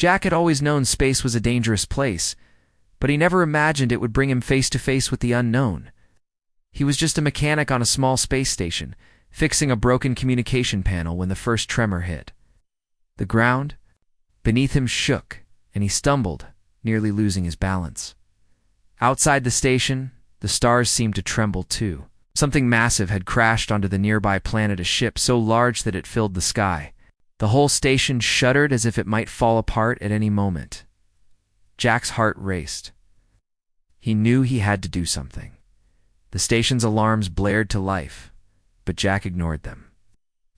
Jack had always known space was a dangerous place, but he never imagined it would bring him face to face with the unknown. He was just a mechanic on a small space station, fixing a broken communication panel when the first tremor hit. The ground beneath him shook, and he stumbled, nearly losing his balance. Outside the station, the stars seemed to tremble too. Something massive had crashed onto the nearby planet, a ship so large that it filled the sky. The whole station shuddered as if it might fall apart at any moment. Jack's heart raced. He knew he had to do something. The station's alarms blared to life, but Jack ignored them.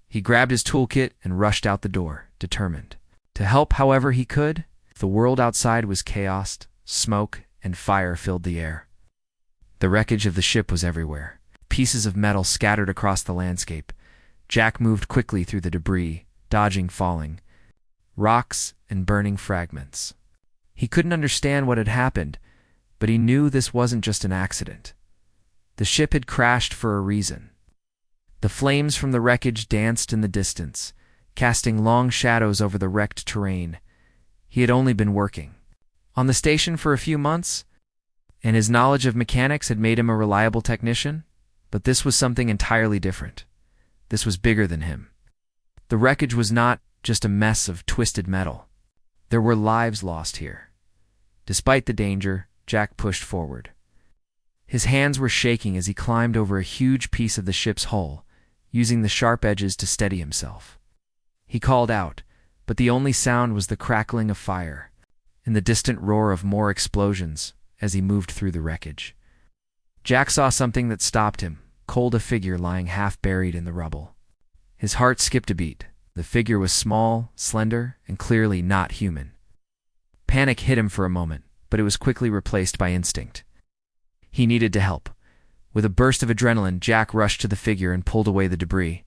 He grabbed his toolkit and rushed out the door, determined to help however he could. The world outside was chaos, smoke and fire filled the air. The wreckage of the ship was everywhere, pieces of metal scattered across the landscape. Jack moved quickly through the debris, dodging falling rocks and burning fragments. He couldn't understand what had happened, but he knew this wasn't just an accident. The ship had crashed for a reason. The flames from the wreckage danced in the distance, casting long shadows over the wrecked terrain. He had only been working on the station for a few months, and his knowledge of mechanics had made him a reliable technician, but this was something entirely different. This was bigger than him. The wreckage was not just a mess of twisted metal. There were lives lost here. Despite the danger, Jack pushed forward. His hands were shaking as he climbed over a huge piece of the ship's hull, using the sharp edges to steady himself. He called out, but the only sound was the crackling of fire and the distant roar of more explosions as he moved through the wreckage. Jack saw something that stopped him, a figure lying half buried in the rubble. His heart skipped a beat. The figure was small, slender, and clearly not human. Panic hit him for a moment, but it was quickly replaced by instinct. He needed to help. With a burst of adrenaline, Jack rushed to the figure and pulled away the debris.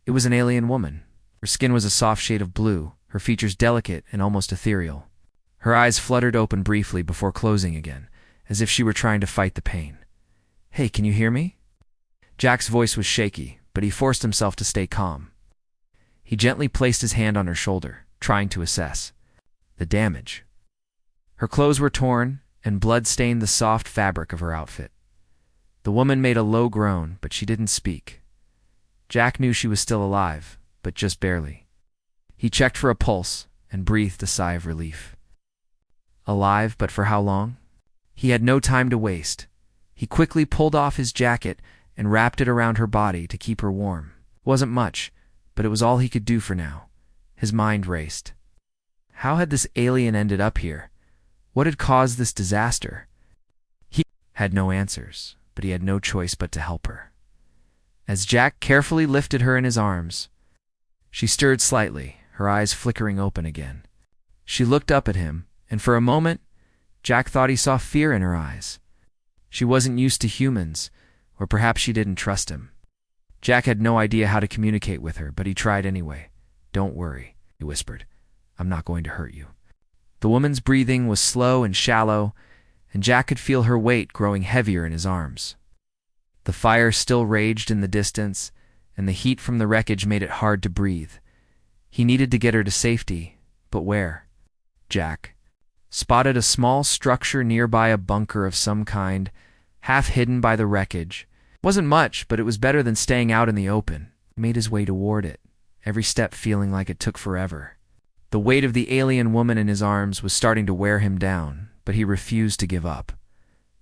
It was an alien woman. Her skin was a soft shade of blue, her features delicate and almost ethereal. Her eyes fluttered open briefly before closing again, as if she were trying to fight the pain. "Hey, can you hear me?" Jack's voice was shaky, but he forced himself to stay calm. He gently placed his hand on her shoulder, trying to assess the damage. Her clothes were torn, and blood stained the soft fabric of her outfit. The woman made a low groan, but she didn't speak. Jack knew she was still alive, but just barely. He checked for a pulse and breathed a sigh of relief. Alive, but for how long? He had no time to waste. He quickly pulled off his jacket and wrapped it around her body to keep her warm. It wasn't much, but it was all he could do for now. His mind raced. How had this alien ended up here? What had caused this disaster? He had no answers, but he had no choice but to help her. As Jack carefully lifted her in his arms, she stirred slightly, her eyes flickering open again. She looked up at him, and for a moment, Jack thought he saw fear in her eyes. She wasn't used to humans, or perhaps she didn't trust him. Jack had no idea how to communicate with her, but he tried anyway. "Don't worry," he whispered. "I'm not going to hurt you." The woman's breathing was slow and shallow, and Jack could feel her weight growing heavier in his arms. The fire still raged in the distance, and the heat from the wreckage made it hard to breathe. He needed to get her to safety, but where? Jack spotted a small structure nearby, a bunker of some kind, half hidden by the wreckage. It wasn't much, but it was better than staying out in the open. He made his way toward it, every step feeling like it took forever. The weight of the alien woman in his arms was starting to wear him down, but he refused to give up.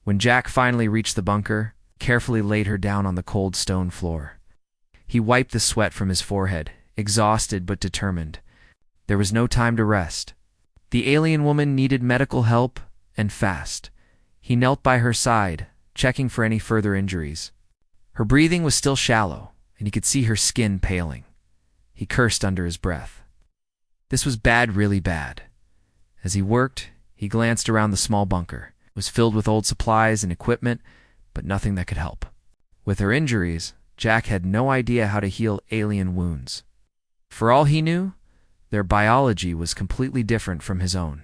When Jack finally reached the bunker, he carefully laid her down on the cold stone floor. He wiped the sweat from his forehead, exhausted but determined. There was no time to rest. The alien woman needed medical help, and fast. He knelt by her side, checking for any further injuries. Her breathing was still shallow, and he could see her skin paling. He cursed under his breath. This was bad, really bad. As he worked, he glanced around the small bunker. It was filled with old supplies and equipment, but nothing that could help. With her injuries, Jack had no idea how to heal alien wounds. For all he knew, their biology was completely different from his own.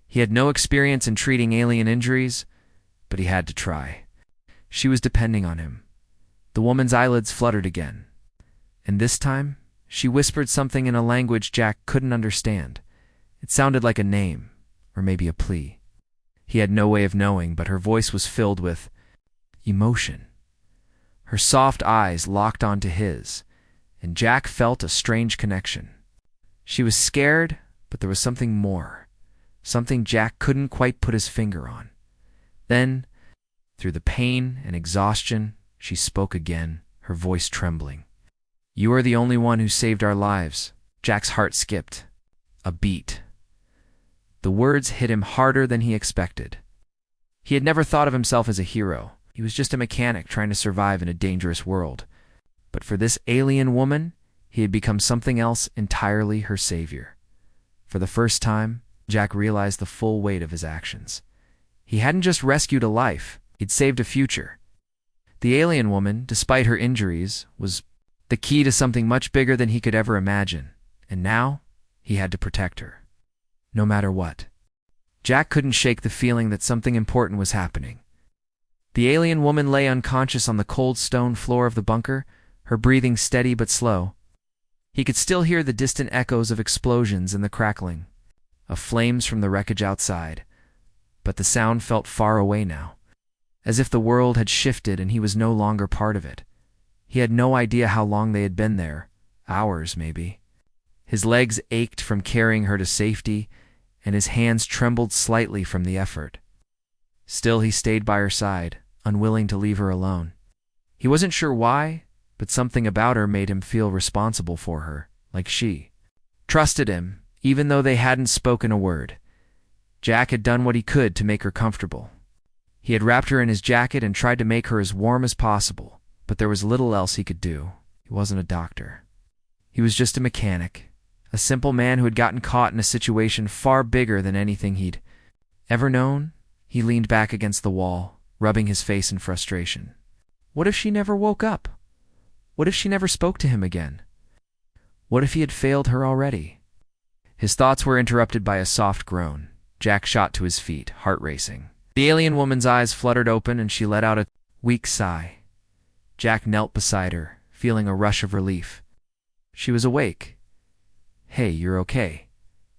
He had no experience in treating alien injuries, but he had to try. She was depending on him. The woman's eyelids fluttered again, and this time she whispered something in a language Jack couldn't understand. It sounded like a name, or maybe a plea. He had no way of knowing, but her voice was filled with emotion. Her soft eyes locked onto his, and Jack felt a strange connection. She was scared, but there was something more, something Jack couldn't quite put his finger on. Then, through the pain and exhaustion, she spoke again, her voice trembling. "You are the only one who saved our lives." Jack's heart skipped a beat. The words hit him harder than he expected. He had never thought of himself as a hero. He was just a mechanic trying to survive in a dangerous world. But for this alien woman, he had become something else entirely, her savior. For the first time, Jack realized the full weight of his actions. He hadn't just rescued a life, he'd saved a future. The alien woman, despite her injuries, was the key to something much bigger than he could ever imagine. And now, he had to protect her. No matter what. Jack couldn't shake the feeling that something important was happening. The alien woman lay unconscious on the cold stone floor of the bunker, her breathing steady but slow. He could still hear the distant echoes of explosions and the crackling of flames from the wreckage outside, but the sound felt far away now, as if the world had shifted and he was no longer part of it. He had no idea how long they had been there, hours maybe. His legs ached from carrying her to safety, and his hands trembled slightly from the effort. Still, he stayed by her side, unwilling to leave her alone. He wasn't sure why, but something about her made him feel responsible for her, like she trusted him, even though they hadn't spoken a word. Jack had done what he could to make her comfortable. He had wrapped her in his jacket and tried to make her as warm as possible, but there was little else he could do. He wasn't a doctor. He was just a mechanic, a simple man who had gotten caught in a situation far bigger than anything he'd ever known. He leaned back against the wall, rubbing his face in frustration. What if she never woke up? What if she never spoke to him again? What if he had failed her already? His thoughts were interrupted by a soft groan. Jack shot to his feet, heart racing. The alien woman's eyes fluttered open and she let out a weak sigh. Jack knelt beside her, feeling a rush of relief. She was awake. "Hey, you're okay,"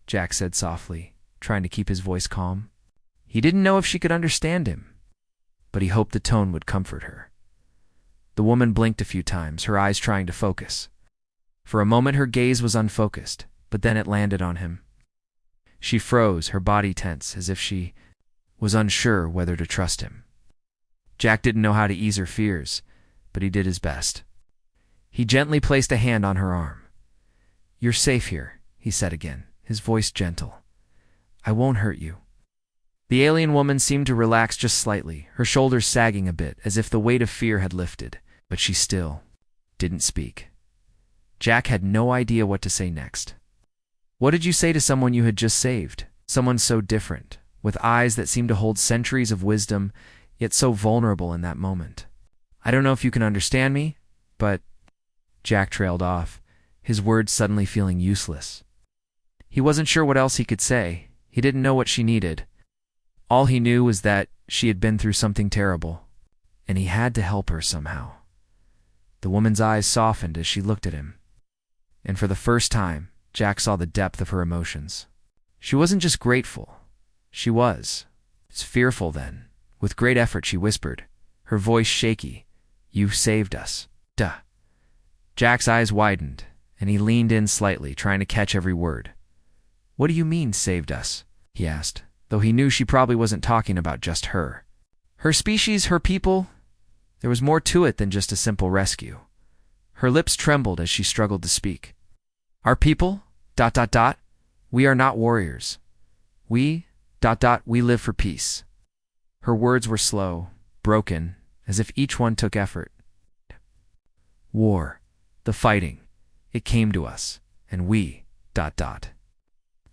Jack said softly, trying to keep his voice calm. He didn't know if she could understand him, but he hoped the tone would comfort her. The woman blinked a few times, her eyes trying to focus. For a moment her gaze was unfocused, but then it landed on him. She froze, her body tense, as if she was unsure whether to trust him. Jack didn't know how to ease her fears, but he did his best. He gently placed a hand on her arm. "You're safe here," he said again, his voice gentle. "I won't hurt you." The alien woman seemed to relax just slightly, her shoulders sagging a bit, as if the weight of fear had lifted, but she still didn't speak. Jack had no idea what to say next. What did you say to someone you had just saved? Someone so different, with eyes that seemed to hold centuries of wisdom, yet so vulnerable in that moment. "I don't know if you can understand me, but—" Jack trailed off, his words suddenly feeling useless. He wasn't sure what else he could say. He didn't know what she needed. All he knew was that she had been through something terrible, and he had to help her somehow. The woman's eyes softened as she looked at him, and for the first time, Jack saw the depth of her emotions. She wasn't just grateful. She was fearful then. With great effort she whispered, her voice shaky, "You saved us. Duh." Jack's eyes widened, and he leaned in slightly, trying to catch every word. "What do you mean, saved us?" he asked, though he knew she probably wasn't talking about just her. Her species, her people, there was more to it than just a simple rescue. Her lips trembled as she struggled to speak. "Our people, ... we are not warriors. We, ... we live for peace." Her words were slow, broken, as if each one took effort. "War, the fighting, it came to us, and we, ...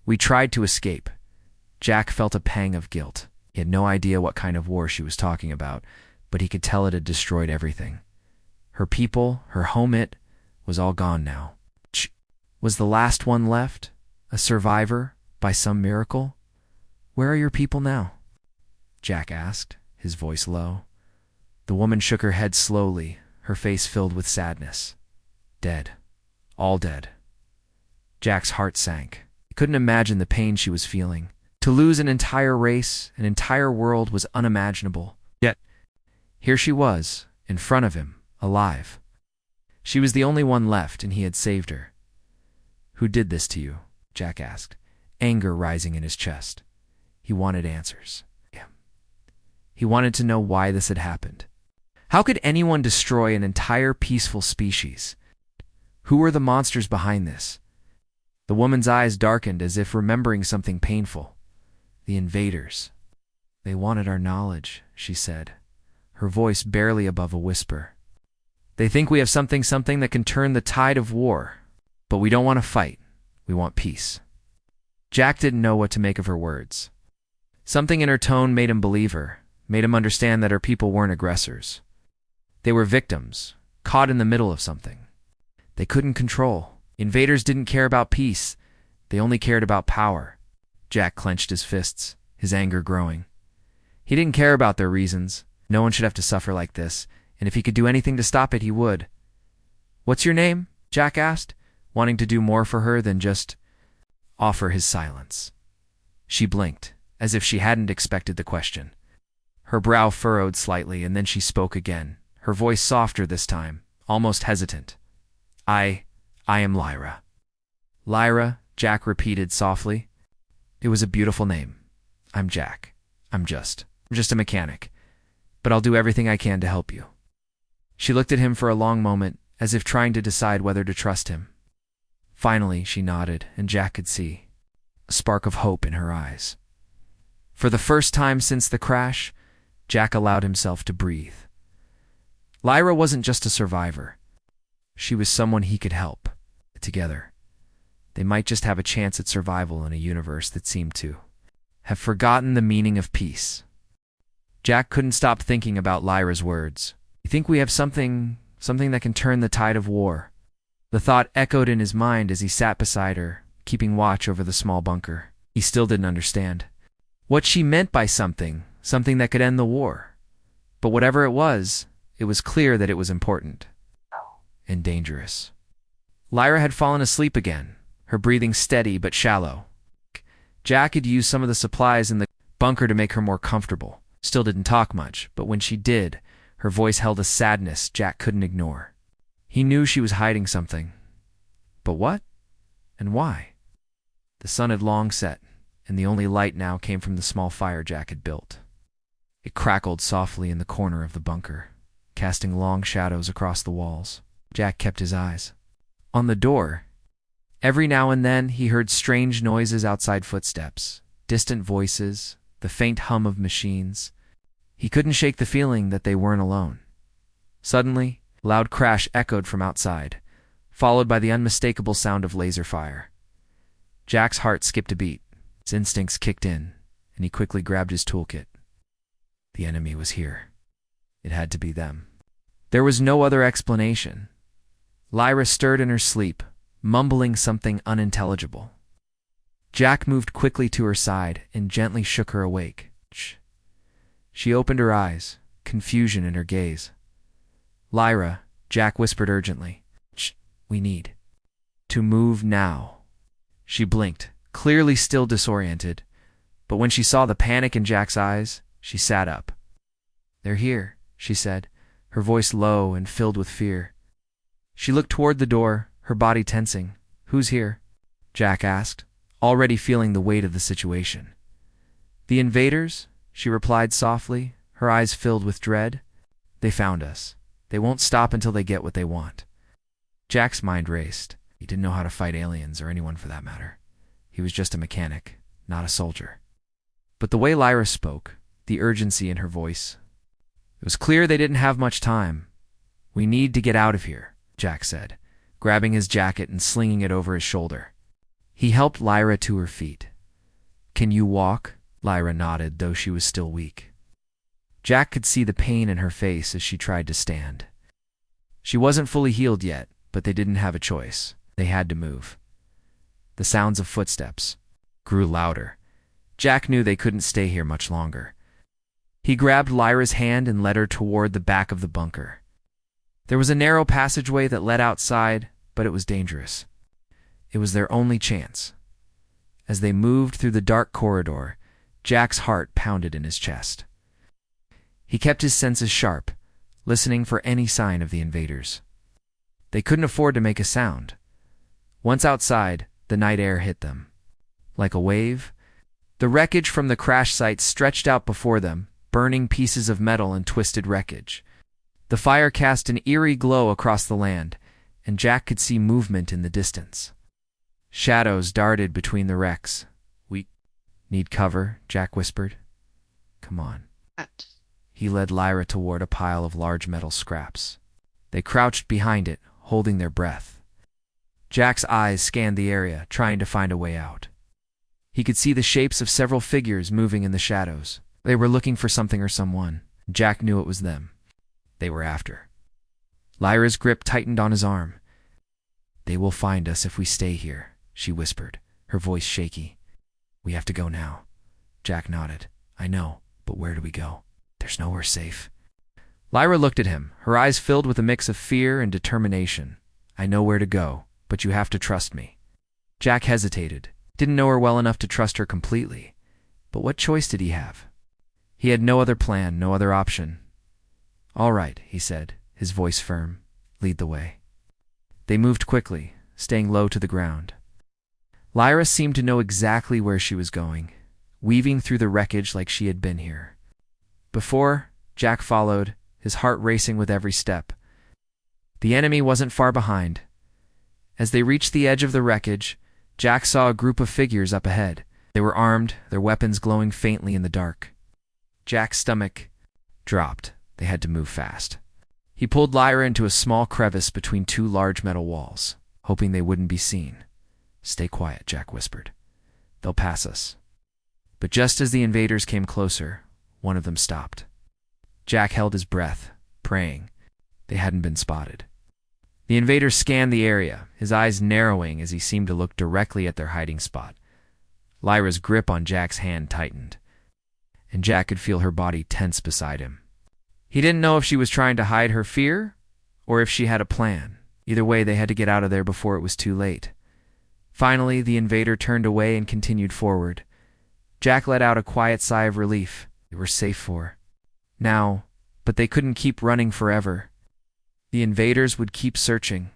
we tried to escape." Jack felt a pang of guilt. He had no idea what kind of war she was talking about, but he could tell it had destroyed everything. Her people, her home, it was all gone now. Was the last one left? A survivor, by some miracle? "Where are your people now?" Jack asked, his voice low. The woman shook her head slowly, her face filled with sadness. "Dead. All dead." Jack's heart sank. He couldn't imagine the pain she was feeling. To lose an entire race, an entire world, was unimaginable. Yet, here she was, in front of him, alive. She was the only one left, and he had saved her. "Who did this to you?" Jack asked, anger rising in his chest. He wanted answers. He wanted to know why this had happened. How could anyone destroy an entire peaceful species? Who were the monsters behind this? The woman's eyes darkened as if remembering something painful. The invaders. "They wanted our knowledge," she said, her voice barely above a whisper. "They think we have something that can turn the tide of war. But we don't want to fight. We want peace." Jack didn't know what to make of her words. Something in her tone made him believe her, made him understand that her people weren't aggressors. They were victims, caught in the middle of something they couldn't control. Invaders didn't care about peace. They only cared about power. Jack clenched his fists, his anger growing. He didn't care about their reasons. No one should have to suffer like this, and if he could do anything to stop it, he would. "What's your name?" Jack asked, wanting to do more for her than just offer his silence. She blinked, as if she hadn't expected the question. Her brow furrowed slightly, and then she spoke again, her voice softer this time, almost hesitant. I am Lyra." "Lyra," Jack repeated softly. "It was a beautiful name. I'm Jack. I'm just a mechanic. But I'll do everything I can to help you." She looked at him for a long moment, as if trying to decide whether to trust him. Finally, she nodded, and Jack could see a spark of hope in her eyes. For the first time since the crash, Jack allowed himself to breathe. Lyra wasn't just a survivor. She was someone he could help. Together, they might just have a chance at survival in a universe that seemed to have forgotten the meaning of peace. Jack couldn't stop thinking about Lyra's words. "You think we have something that can turn the tide of war?" The thought echoed in his mind as he sat beside her, keeping watch over the small bunker. He still didn't understand what she meant by something that could end the war. But whatever it was clear that it was important and dangerous. Lyra had fallen asleep again, her breathing steady but shallow. Jack had used some of the supplies in the bunker to make her more comfortable. Still didn't talk much, but when she did, her voice held a sadness Jack couldn't ignore. He knew she was hiding something. But what? And why? The sun had long set, and the only light now came from the small fire Jack had built. It crackled softly in the corner of the bunker, casting long shadows across the walls. Jack kept his eyes on the door. Every now and then he heard strange noises outside, footsteps, distant voices, the faint hum of machines. He couldn't shake the feeling that they weren't alone. Suddenly, a loud crash echoed from outside, followed by the unmistakable sound of laser fire. Jack's heart skipped a beat. His instincts kicked in, and he quickly grabbed his toolkit. The enemy was here. It had to be them. There was no other explanation. Lyra stirred in her sleep, mumbling something unintelligible. Jack moved quickly to her side and gently shook her awake. Shh. She opened her eyes, confusion in her gaze. "Lyra," Jack whispered urgently. "Shh. We need to move now." She blinked, clearly still disoriented, but when she saw the panic in Jack's eyes, she sat up. "They're here," she said, her voice low and filled with fear. She looked toward the door, her body tensing. "Who's here?" Jack asked, already feeling the weight of the situation. "The invaders," she replied softly, her eyes filled with dread. "They found us. They won't stop until they get what they want." Jack's mind raced. He didn't know how to fight aliens, or anyone for that matter. He was just a mechanic, not a soldier. But the way Lyra spoke, the urgency in her voice, it was clear they didn't have much time. "We need to get out of here," Jack said, grabbing his jacket and slinging it over his shoulder. He helped Lyra to her feet. "Can you walk?" Lyra nodded, though she was still weak. Jack could see the pain in her face as she tried to stand. She wasn't fully healed yet, but they didn't have a choice. They had to move. The sounds of footsteps grew louder. Jack knew they couldn't stay here much longer. He grabbed Lyra's hand and led her toward the back of the bunker. There was a narrow passageway that led outside, but it was dangerous. It was their only chance. As they moved through the dark corridor, Jack's heart pounded in his chest. He kept his senses sharp, listening for any sign of the invaders. They couldn't afford to make a sound. Once outside, the night air hit them. Like a wave, the wreckage from the crash site stretched out before them, burning pieces of metal and twisted wreckage. The fire cast an eerie glow across the land, and Jack could see movement in the distance. Shadows darted between the wrecks. "We need cover," Jack whispered. "Come on." He led Lyra toward a pile of large metal scraps. They crouched behind it, holding their breath. Jack's eyes scanned the area, trying to find a way out. He could see the shapes of several figures moving in the shadows. They were looking for something or someone. Jack knew it was them. They were after. Lyra's grip tightened on his arm. "They will find us if we stay here," she whispered, her voice shaky. "We have to go now." Jack nodded. "I know, but where do we go? There's nowhere safe." Lyra looked at him, her eyes filled with a mix of fear and determination. "I know where to go, but you have to trust me." Jack hesitated. Didn't know her well enough to trust her completely. But what choice did he have? He had no other plan, no other option. "All right," he said, his voice firm. "Lead the way." They moved quickly, staying low to the ground. Lyra seemed to know exactly where she was going, weaving through the wreckage like she had been here. Before, Jack followed, his heart racing with every step. The enemy wasn't far behind. As they reached the edge of the wreckage, Jack saw a group of figures up ahead. They were armed, their weapons glowing faintly in the dark. Jack's stomach dropped. They had to move fast. He pulled Lyra into a small crevice between two large metal walls, hoping they wouldn't be seen. "Stay quiet," Jack whispered. "They'll pass us." But just as the invaders came closer, one of them stopped. Jack held his breath, praying. They hadn't been spotted. The invader scanned the area, his eyes narrowing as he seemed to look directly at their hiding spot. Lyra's grip on Jack's hand tightened, and Jack could feel her body tense beside him. He didn't know if she was trying to hide her fear or if she had a plan. Either way, they had to get out of there before it was too late. Finally, the invader turned away and continued forward. Jack let out a quiet sigh of relief. They were safe for now, but they couldn't keep running forever. The invaders would keep searching,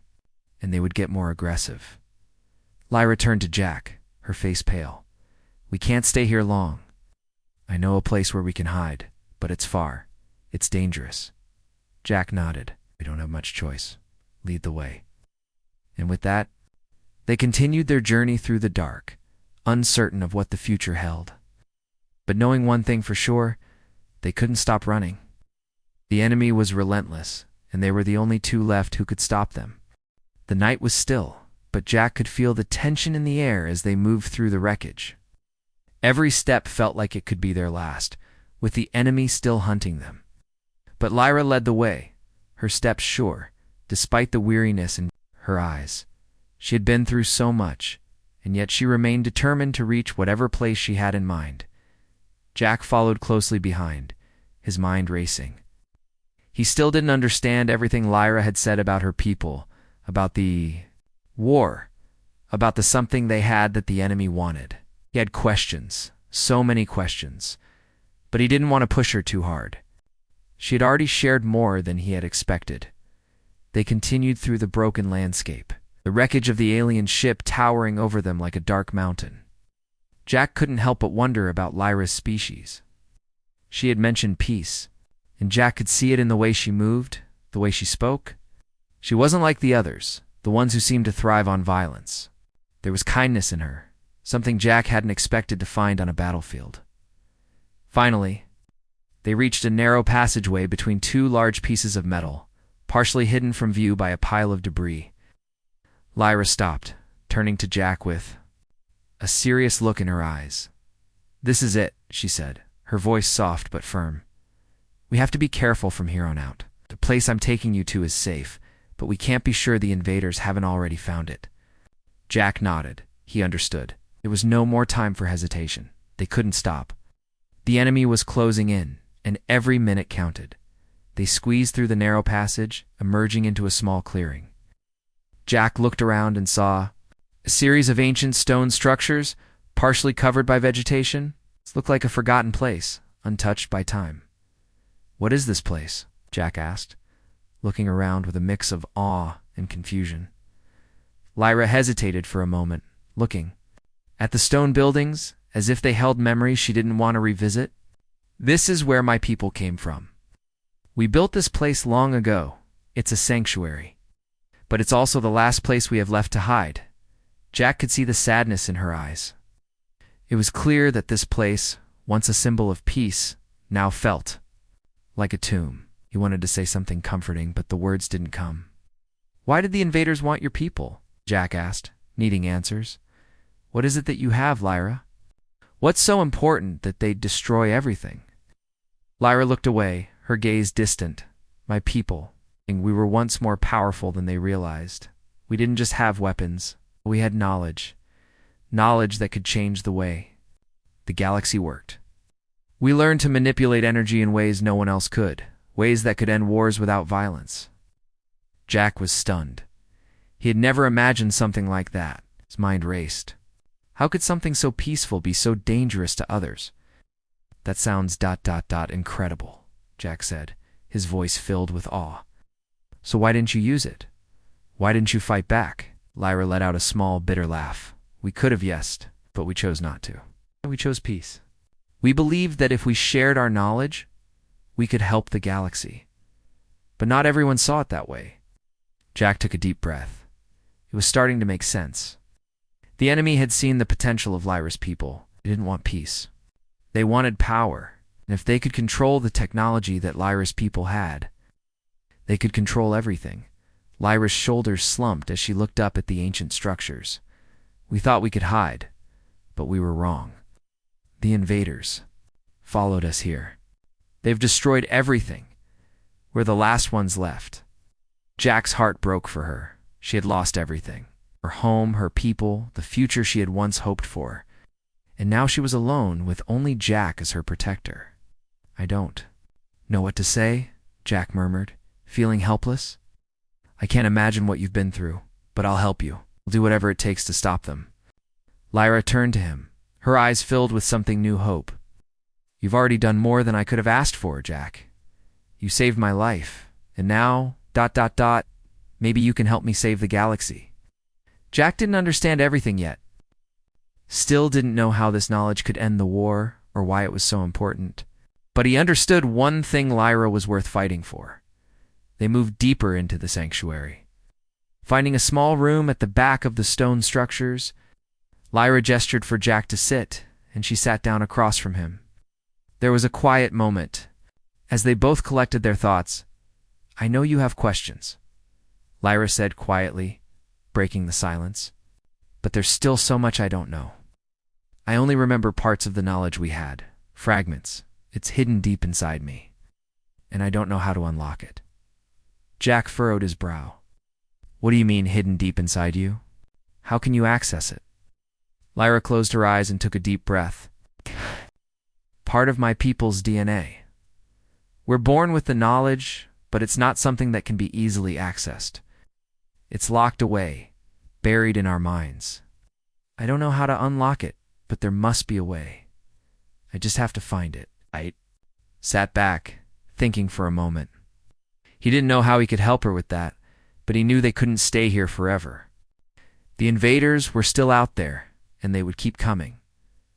and they would get more aggressive. Lyra turned to Jack, her face pale. "We can't stay here long. I know a place where we can hide, but it's far. It's dangerous." Jack nodded. "We don't have much choice. Lead the way." And with that, they continued their journey through the dark, uncertain of what the future held. But knowing one thing for sure, they couldn't stop running. The enemy was relentless, and they were the only two left who could stop them. The night was still, but Jack could feel the tension in the air as they moved through the wreckage. Every step felt like it could be their last, with the enemy still hunting them. But Lyra led the way, her steps sure, despite the weariness in her eyes. She had been through so much, and yet she remained determined to reach whatever place she had in mind. Jack followed closely behind, his mind racing. He still didn't understand everything Lyra had said about her people, about the war, about the something they had that the enemy wanted. He had questions, so many questions, but he didn't want to push her too hard. She had already shared more than he had expected. They continued through the broken landscape, the wreckage of the alien ship towering over them like a dark mountain. Jack couldn't help but wonder about Lyra's species. She had mentioned peace, and Jack could see it in the way she moved, the way she spoke. She wasn't like the others, the ones who seemed to thrive on violence. There was kindness in her, something Jack hadn't expected to find on a battlefield. Finally, they reached a narrow passageway between two large pieces of metal, partially hidden from view by a pile of debris. Lyra stopped, turning to Jack with a serious look in her eyes. "This is it," she said, her voice soft but firm. "We have to be careful from here on out. The place I'm taking you to is safe, but we can't be sure the invaders haven't already found it." Jack nodded. He understood. There was no more time for hesitation. They couldn't stop. The enemy was closing in, and every minute counted. They squeezed through the narrow passage, emerging into a small clearing. Jack looked around and saw a series of ancient stone structures, partially covered by vegetation. It looked like a forgotten place, untouched by time. "What is this place?" Jack asked, looking around with a mix of awe and confusion. Lyra hesitated for a moment, looking at the stone buildings as if they held memories she didn't want to revisit. "This is where my people came from. We built this place long ago. It's a sanctuary. But it's also the last place we have left to hide." Jack could see the sadness in her eyes. It was clear that this place, once a symbol of peace, now felt like a tomb. He wanted to say something comforting, but the words didn't come. "Why did the invaders want your people?" Jack asked, needing answers. "What is it that you have, Lyra? What's so important that they'd destroy everything?" Lyra looked away, her gaze distant. "My people. We were once more powerful than they realized. We didn't just have weapons. We had knowledge. Knowledge that could change the way the galaxy worked. We learned to manipulate energy in ways no one else could, ways that could end wars without violence." Jack was stunned. He had never imagined something like that. His mind raced. How could something so peaceful be so dangerous to others? "That sounds ... incredible," Jack said, his voice filled with awe. "So why didn't you use it? Why didn't you fight back?" Lyra let out a small, bitter laugh. "We could have, yes, but we chose not to. We chose peace. We believed that if we shared our knowledge, we could help the galaxy. But not everyone saw it that way." Jack took a deep breath. It was starting to make sense. The enemy had seen the potential of Lyra's people. They didn't want peace. They wanted power, and if they could control the technology that Lyra's people had, they could control everything. Lyra's shoulders slumped as she looked up at the ancient structures. "We thought we could hide, but we were wrong. The invaders followed us here. They've destroyed everything. We're the last ones left." Jack's heart broke for her. She had lost everything. Her home, her people, the future she had once hoped for. And now she was alone with only Jack as her protector. "I don't know what to say," Jack murmured, feeling helpless. "I can't imagine what you've been through, but I'll help you. I'll do whatever it takes to stop them." Lyra turned to him, her eyes filled with something new hope. "You've already done more than I could have asked for, Jack. You saved my life, and now ... maybe you can help me save the galaxy." Jack didn't understand everything yet. Still didn't know how this knowledge could end the war or why it was so important. But he understood one thing: Lyra was worth fighting for. They moved deeper into the sanctuary. Finding a small room at the back of the stone structures, Lyra gestured for Jack to sit, and she sat down across from him. There was a quiet moment. As they both collected their thoughts, "I know you have questions," Lyra said quietly, breaking the silence. "But there's still so much I don't know. I only remember parts of the knowledge we had, fragments. It's hidden deep inside me, and I don't know how to unlock it." Jack furrowed his brow. "What do you mean, hidden deep inside you? How can you access it?" Lyra closed her eyes and took a deep breath. "Part of my people's DNA. We're born with the knowledge, but it's not something that can be easily accessed. It's locked away, buried in our minds. I don't know how to unlock it, but there must be a way. I just have to find it." I sat back, thinking for a moment. He didn't know how he could help her with that, but he knew they couldn't stay here forever. The invaders were still out there, and they would keep coming.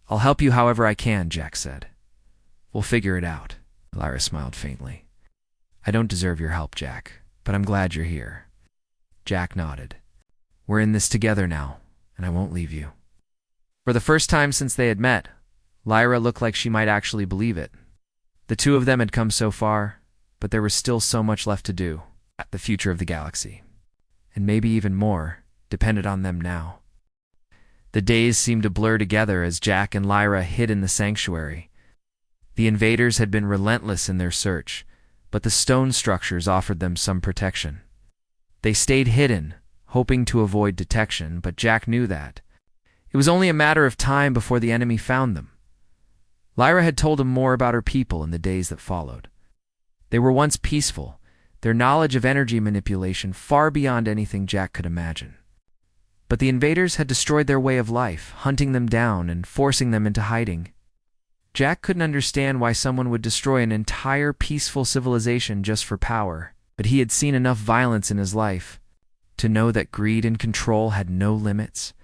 "I'll help you however I can," Jack said. "We'll figure it out." Lyra smiled faintly. "I don't deserve your help, Jack, but I'm glad you're here." Jack nodded. "We're in this together now, and I won't leave you." For the first time since they had met, Lyra looked like she might actually believe it. The two of them had come so far, but there was still so much left to do. The future of the galaxy, and maybe even more, depended on them now. The days seemed to blur together as Jack and Lyra hid in the sanctuary. The invaders had been relentless in their search, but the stone structures offered them some protection. They stayed hidden, hoping to avoid detection, but Jack knew that it was only a matter of time before the enemy found them. Lyra had told him more about her people in the days that followed. They were once peaceful, their knowledge of energy manipulation far beyond anything Jack could imagine. But the invaders had destroyed their way of life, hunting them down and forcing them into hiding. Jack couldn't understand why someone would destroy an entire peaceful civilization just for power, but he had seen enough violence in his life to know that greed and control had no limits.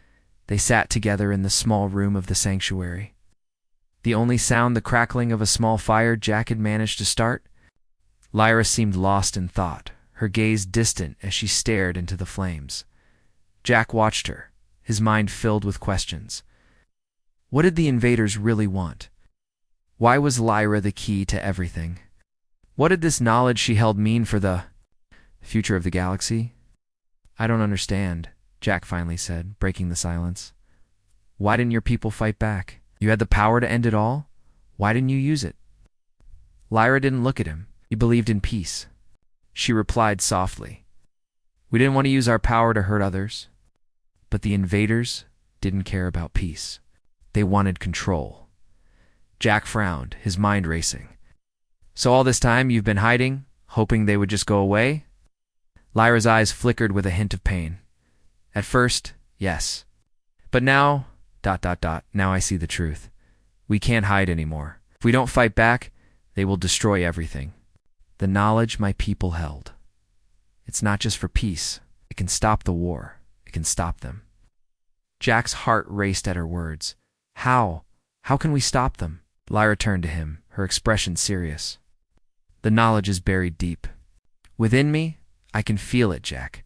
They sat together in the small room of the sanctuary. The only sound the crackling of a small fire Jack had managed to start. Lyra seemed lost in thought, her gaze distant as she stared into the flames. Jack watched her, his mind filled with questions. What did the invaders really want? Why was Lyra the key to everything? What did this knowledge she held mean for the future of the galaxy? I don't understand, Jack finally said, breaking the silence. Why didn't your people fight back? You had the power to end it all? Why didn't you use it? Lyra didn't look at him. He believed in peace. She replied softly. We didn't want to use our power to hurt others. But the invaders didn't care about peace. They wanted control. Jack frowned, his mind racing. So all this time you've been hiding, hoping they would just go away? Lyra's eyes flickered with a hint of pain. At first, yes. But now, now I see the truth. We can't hide anymore. If we don't fight back, they will destroy everything. The knowledge my people held. It's not just for peace. It can stop the war. It can stop them. Jack's heart raced at her words. How? How can we stop them? Lyra turned to him, her expression serious. The knowledge is buried deep. Within me, I can feel it, Jack,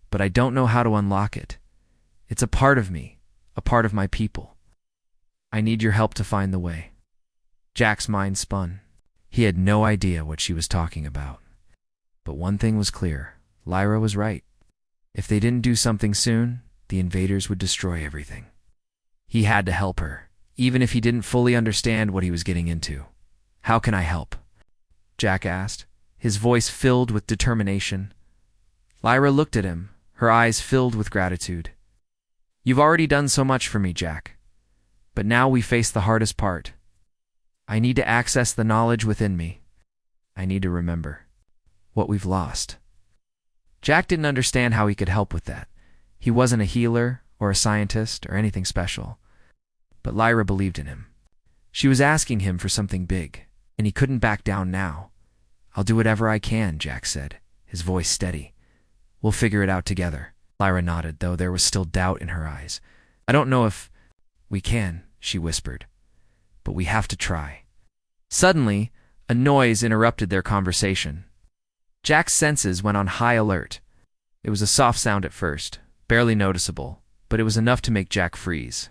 but I don't know how to unlock it. It's a part of me, a part of my people. I need your help to find the way. Jack's mind spun. He had no idea what she was talking about. But one thing was clear. Lyra was right. If they didn't do something soon, the invaders would destroy everything. He had to help her, even if he didn't fully understand what he was getting into. How can I help? Jack asked, his voice filled with determination. Lyra looked at him, her eyes filled with gratitude. You've already done so much for me, Jack. But now we face the hardest part. I need to access the knowledge within me. I need to remember what we've lost. Jack didn't understand how he could help with that. He wasn't a healer or a scientist or anything special. But Lyra believed in him. She was asking him for something big, and he couldn't back down now. I'll do whatever I can, Jack said, his voice steady. We'll figure it out together. Lyra nodded, though there was still doubt in her eyes. I don't know if we can, she whispered. But we have to try. Suddenly, a noise interrupted their conversation. Jack's senses went on high alert. It was a soft sound at first, barely noticeable, but it was enough to make Jack freeze.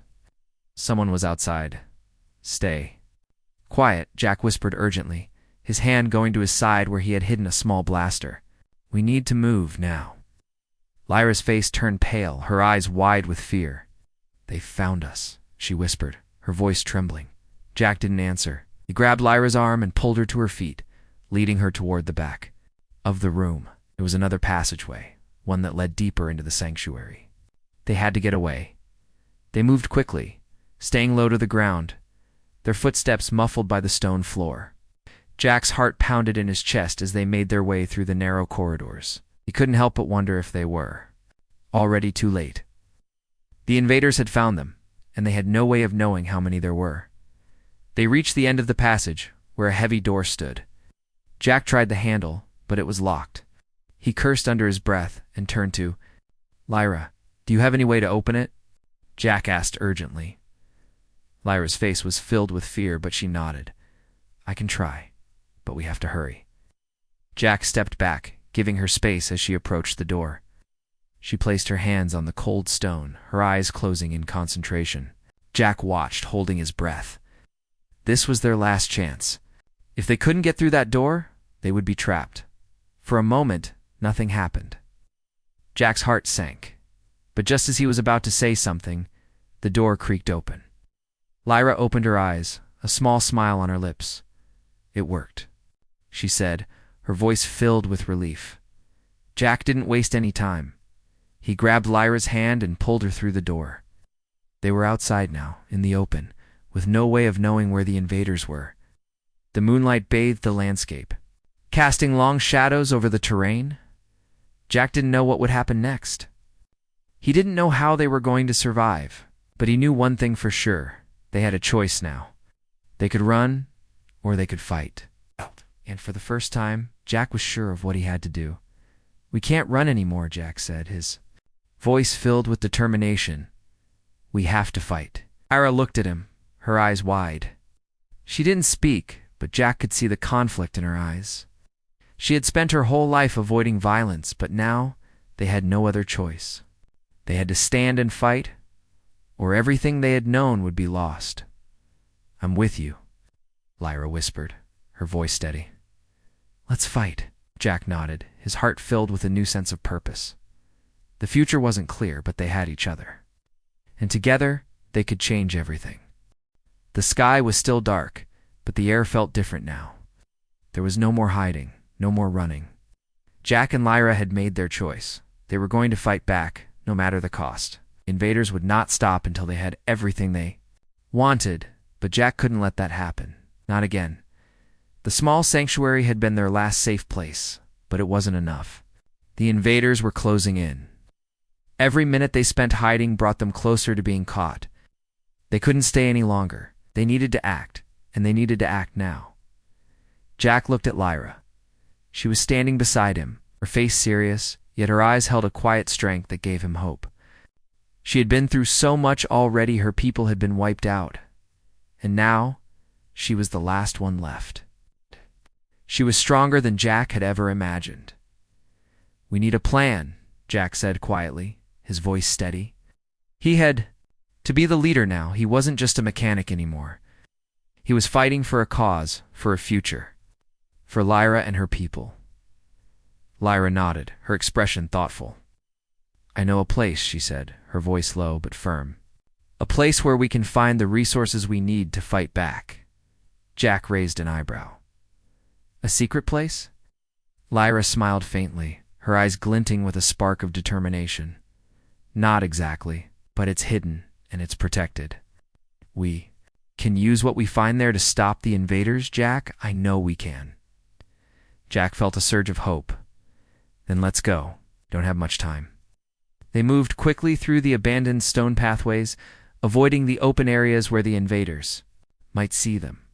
Someone was outside. Stay. Quiet, Jack whispered urgently, his hand going to his side where he had hidden a small blaster. We need to move now. Lyra's face turned pale, her eyes wide with fear. They found us, she whispered, her voice trembling. Jack didn't answer. He grabbed Lyra's arm and pulled her to her feet, leading her toward the back of the room. It was another passageway, one that led deeper into the sanctuary. They had to get away. They moved quickly, staying low to the ground, their footsteps muffled by the stone floor. Jack's heart pounded in his chest as they made their way through the narrow corridors. He couldn't help but wonder if they were already too late. The invaders had found them, and they had no way of knowing how many there were. They reached the end of the passage, where a heavy door stood. Jack tried the handle, but it was locked. He cursed under his breath and turned to Lyra. Do you have any way to open it? Jack asked urgently. Lyra's face was filled with fear, but she nodded. I can try, but we have to hurry. Jack stepped back, giving her space as she approached the door. She placed her hands on the cold stone, her eyes closing in concentration. Jack watched, holding his breath. This was their last chance. If they couldn't get through that door, they would be trapped. For a moment, nothing happened. Jack's heart sank. But just as he was about to say something, the door creaked open. Lyra opened her eyes, a small smile on her lips. It worked, she said, her voice filled with relief. Jack didn't waste any time. He grabbed Lyra's hand and pulled her through the door. They were outside now, in the open, with no way of knowing where the invaders were. The moonlight bathed the landscape, casting long shadows over the terrain. Jack didn't know what would happen next. He didn't know how they were going to survive, but he knew one thing for sure. They had a choice now. They could run, or they could fight. And for the first time, Jack was sure of what he had to do. "We can't run anymore," Jack said, his voice filled with determination. "We have to fight." Lyra looked at him, her eyes wide. She didn't speak, but Jack could see the conflict in her eyes. She had spent her whole life avoiding violence, but now they had no other choice. They had to stand and fight, or everything they had known would be lost. "I'm with you," Lyra whispered, her voice steady. "Let's fight," Jack nodded, his heart filled with a new sense of purpose. The future wasn't clear, but they had each other. And together, they could change everything. The sky was still dark, but the air felt different now. There was no more hiding, no more running. Jack and Lyra had made their choice. They were going to fight back, no matter the cost. Invaders would not stop until they had everything they wanted, but Jack couldn't let that happen. Not again. The small sanctuary had been their last safe place, but it wasn't enough. The invaders were closing in. Every minute they spent hiding brought them closer to being caught. They couldn't stay any longer. They needed to act, and they needed to act now. Jack looked at Lyra. She was standing beside him, her face serious, yet her eyes held a quiet strength that gave him hope. She had been through so much already. Her people had been wiped out. And now, she was the last one left. She was stronger than Jack had ever imagined. "We need a plan," Jack said quietly, his voice steady. He had to be the leader now. He wasn't just a mechanic anymore. He was fighting for a cause, for a future, for Lyra and her people. Lyra nodded, her expression thoughtful. "I know a place," she said, her voice low but firm. "A place where we can find the resources we need to fight back." Jack raised an eyebrow. "A secret place?" Lyra smiled faintly, her eyes glinting with a spark of determination. "Not exactly, but it's hidden and it's protected. We can use what we find there to stop the invaders, Jack. I know we can." Jack felt a surge of hope. "Then let's go. Don't have much time." They moved quickly through the abandoned stone pathways, avoiding the open areas where the invaders might see them.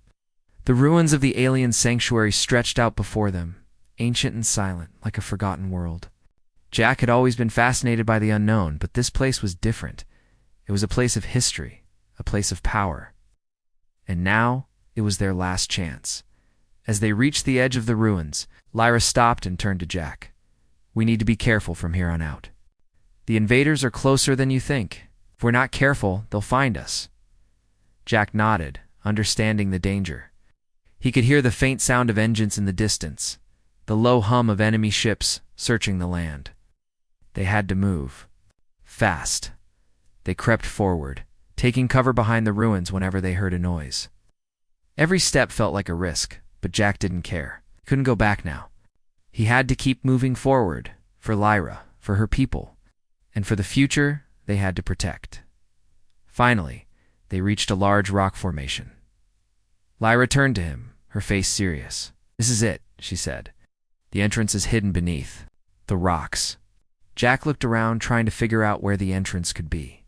The ruins of the alien sanctuary stretched out before them, ancient and silent, like a forgotten world. Jack had always been fascinated by the unknown, but this place was different. It was a place of history, a place of power. And now, it was their last chance. As they reached the edge of the ruins, Lyra stopped and turned to Jack. "We need to be careful from here on out. The invaders are closer than you think. If we're not careful, they'll find us." Jack nodded, understanding the danger. He could hear the faint sound of engines in the distance, the low hum of enemy ships searching the land. They had to move. Fast. They crept forward, taking cover behind the ruins whenever they heard a noise. Every step felt like a risk, but Jack didn't care. He couldn't go back now. He had to keep moving forward, for Lyra, for her people, and for the future they had to protect. Finally, they reached a large rock formation. Lyra turned to him, her face serious. "This is it," she said. "The entrance is hidden beneath the rocks." Jack looked around, trying to figure out where the entrance could be.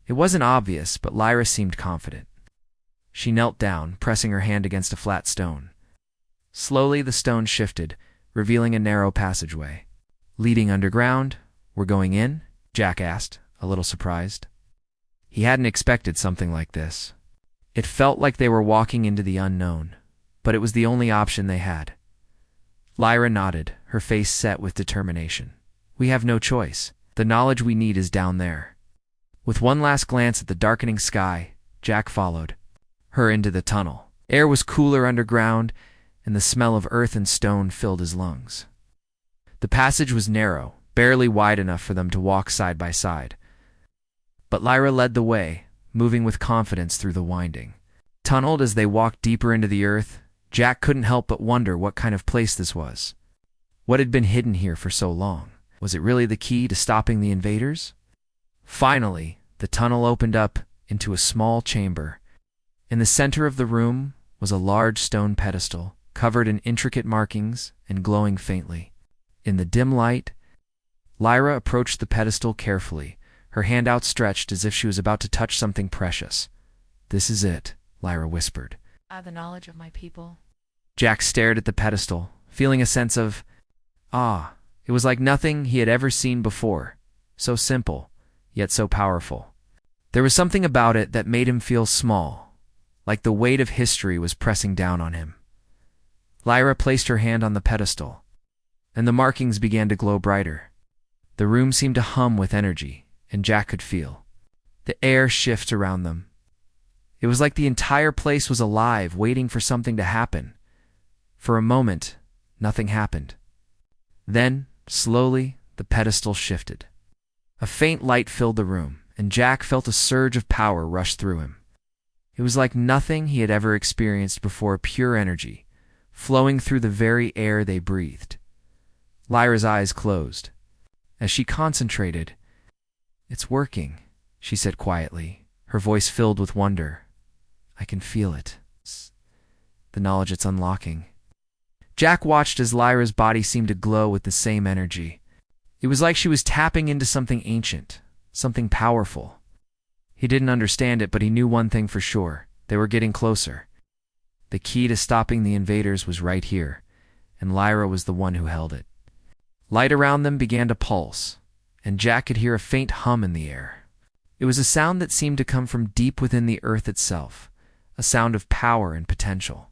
It wasn't obvious, but Lyra seemed confident. She knelt down, pressing her hand against a flat stone. Slowly the stone shifted, revealing a narrow passageway. "Leading underground? We're going in?" Jack asked, a little surprised. He hadn't expected something like this. It felt like they were walking into the unknown, but it was the only option they had. Lyra nodded, her face set with determination. "We have no choice. The knowledge we need is down there." With one last glance at the darkening sky, Jack followed her into the tunnel. Air was cooler underground, and the smell of earth and stone filled his lungs. The passage was narrow, barely wide enough for them to walk side by side. But Lyra led the way, moving with confidence through the winding. Tunneled as they walked deeper into the earth, Jack couldn't help but wonder what kind of place this was. What had been hidden here for so long? Was it really the key to stopping the invaders? Finally, the tunnel opened up into a small chamber. In the center of the room was a large stone pedestal, covered in intricate markings and glowing faintly. In the dim light, Lyra approached the pedestal carefully, her hand outstretched as if she was about to touch something precious. "This is it," Lyra whispered. The knowledge of my people. Jack stared at the pedestal, feeling a sense of awe. It was like nothing he had ever seen before. So simple, yet so powerful. There was something about it that made him feel small, like the weight of history was pressing down on him. Lyra placed her hand on the pedestal, and the markings began to glow brighter. The room seemed to hum with energy, and Jack could feel the air shift around them. It was like the entire place was alive, waiting for something to happen. For a moment, nothing happened. Then, slowly, the pedestal shifted. A faint light filled the room, and Jack felt a surge of power rush through him. It was like nothing he had ever experienced before, pure energy, flowing through the very air they breathed. Lyra's eyes closed. As she concentrated, "It's working," she said quietly, her voice filled with wonder. "I can feel it. The knowledge it's unlocking." Jack watched as Lyra's body seemed to glow with the same energy. It was like she was tapping into something ancient, something powerful. He didn't understand it, but he knew one thing for sure. They were getting closer. The key to stopping the invaders was right here, and Lyra was the one who held it. Light around them began to pulse, and Jack could hear a faint hum in the air. It was a sound that seemed to come from deep within the earth itself, a sound of power and potential.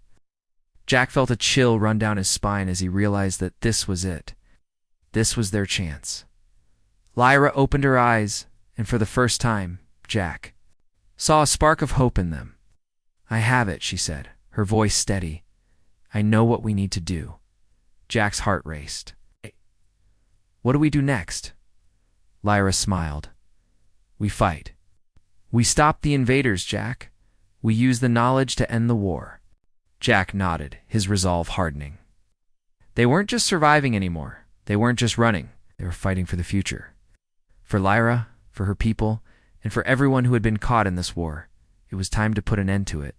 Jack felt a chill run down his spine as he realized that this was it. This was their chance. Lyra opened her eyes, and for the first time, Jack saw a spark of hope in them. "I have it," she said, her voice steady. "I know what we need to do." Jack's heart raced. "What do we do next?" Lyra smiled. "We fight. We stop the invaders, Jack. We use the knowledge to end the war." Jack nodded, his resolve hardening. They weren't just surviving anymore. They weren't just running. They were fighting for the future. For Lyra, for her people, and for everyone who had been caught in this war. It was time to put an end to it.